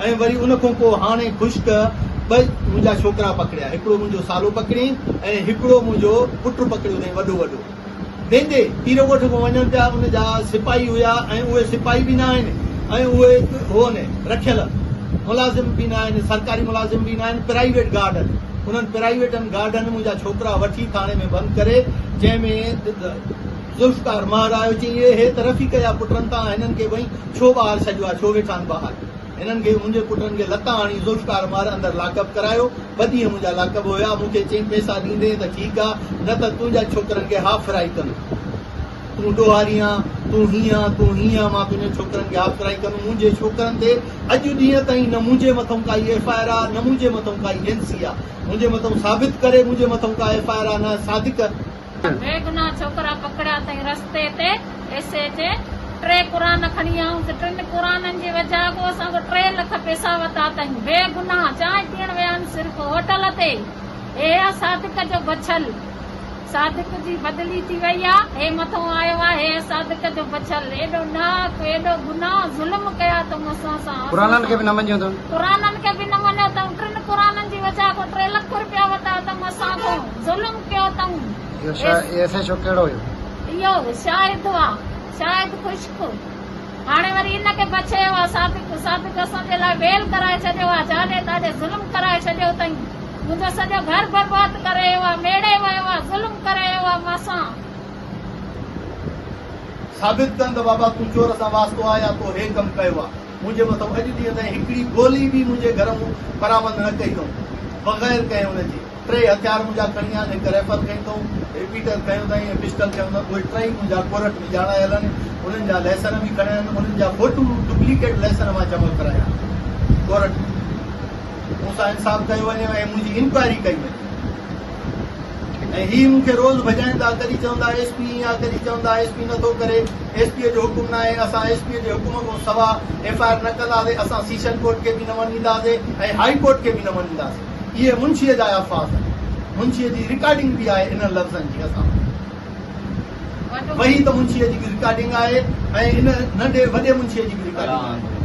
ऐं वरी उन खां पोइ हाणे ख़ुश्क ॿ मुंहिंजा छोकिरा पकड़िया, हिकिड़ो मुंहिंजो सालो पकड़ियईं ऐं हिकिड़ो मुंहिंजो पुटु पकड़ियो अथई वॾो वॾो। वेंदे पीर ॻोठ खां वञनि पिया, उनजा सिपाही हुया ऐं उहे सिपाही बि न आहिनि ऐं उहे हो न रखियल मुलाज़िम बि न आहिनि, सरकारी मुलाज़िम बि न आहिनि, प्राइवेट गार्ड आहिनि। उन्हनि प्राइवेटनि गार्डनि मुंहिंजा छोकिरा वठी थाणे में बंदि करे, जंहिंमें ज़ुल्फ़कार महर आयो, चई हे त रफ़ीक जा पुटनि तां हिननि खे भई छो ॿाहिरि छॾियो आहे, छो वेठा आहिनि ॿाहिरि। हिननि खे मुंहिंजे पुटनि खे लता हणी ज़ुल्फ़कार महर अंदरि लाकअप करायो। 2 ॾींहं मुंहिंजा लाकअप हुया। मूंखे चई पैसा ॾींदे त ठीकु आहे, न त तुंहिंजा छोकिरनि खे हाफ फ्राई कंदो, तूं ॾोहारी आहे, तूं हीअं, मां तुंहिंजे छोकिरनि खे हाफ फ्राई कंदुमि। मुंहिंजे छोकिरनि ते अॼु ॾींहं ताईं न मुंहिंजे मथां काई FIR आहे, न मुंहिंजे मथां काई NC आहे। मुंहिंजे मथां साबित करे मुंहिंजे मथां का FIR आहे न सादिक। बेगुनाह छोकिरा पकड़िया अथई रस्ते ते ऐसे ते 3 क़ुरान खणी आऊं त 3 क़ुराननि जी वजह खां असांखां 3 लख पैसा वरिता अथई। बेगुनाह चांहि पीअण विया आहिनि सिर्फ़ होटल ते। हे आहे सादिक जो बछल, सादिक जी बदली थी वई आहे, हे मथां आयो आहे, हे सादिक जो बछल। एॾो नाक, एॾो गुनाह ज़ुल्म कया अथऊं असां सां। क़ुराननि खे बि न मञियो अथऊं, क़ुराननि खे बि न मञियो अथऊं। 3 क़ुराननि जी वजह खां 3 लख रुपया वरिता अथऊं असां खां, ज़ुल्म कयो अथऊं। ऐसे शो कहिड़ो हुयो? इहो शायदि आहे, शायदि ख़ुश्क। हाणे वरी इनखे बचायो आहे सादिक असांजे लाइ वेल कराए छॾियो आहे, जाॾे ताॾे ज़ुल्म कराए छॾियो अथई। मुंहिंजो सॼो घर बर्बाद करे वियो आहे, मेड़े वियो आहे, ज़ुल्म करे वियो आहे मूंसां। साबित कनि त बाबा तूं चोर सां वास्तो आहे या तो हे कमु कयो आहे। मुंहिंजे मथां अॼु ॾींहं ताईं हिकिड़ी गोली बि मुंहिंजे घर में बरामद न कई अथऊं, बग़ैर कंहिं हुनजी। 3 हथियार मुंहिंजा खणी आया, हिकु राइफल खणी अथऊं, रिपीटर खयो अथई ऐं पिस्टल खयो अथऊं। उहे 3 मुंहिंजा कोर्ट में ॼाणायल आहिनि। उन्हनि जा लाइसन बि खणिया आहिनि, उन्हनि जा फोटू डुप्लीकेट लाइसन मां जमा कराया कोर्ट में। मूंसां इंसाफ़ कयो वञे ऐं मुंहिंजी इंक्वायरी कई वञे। ऐं ही मूंखे रोज़ भॼाईंदा, कॾहिं चवंदा SP आहे, कॾहिं चवंदा SP नथो करे, SP जो हुकुम न आहे, असां SP जे हुकुम खां सवा FIR न कंदासीं, असां सेशन कोर्ट खे बि न मञींदासीं ऐं हाई कोर्ट खे बि न मञींदासीं। इहे मुंशीअ जा अल्फाज़ आहिनि, मुंशीअ जी रिकॉर्डिंग बि आहे इन लफ़्ज़नि जी। असां वही त मुंशीअ जी बि रिकॉर्डिंग आहे ऐं इन नंढे वॾे मुंशीअ जी बि रिकॉर्डिंग आहे।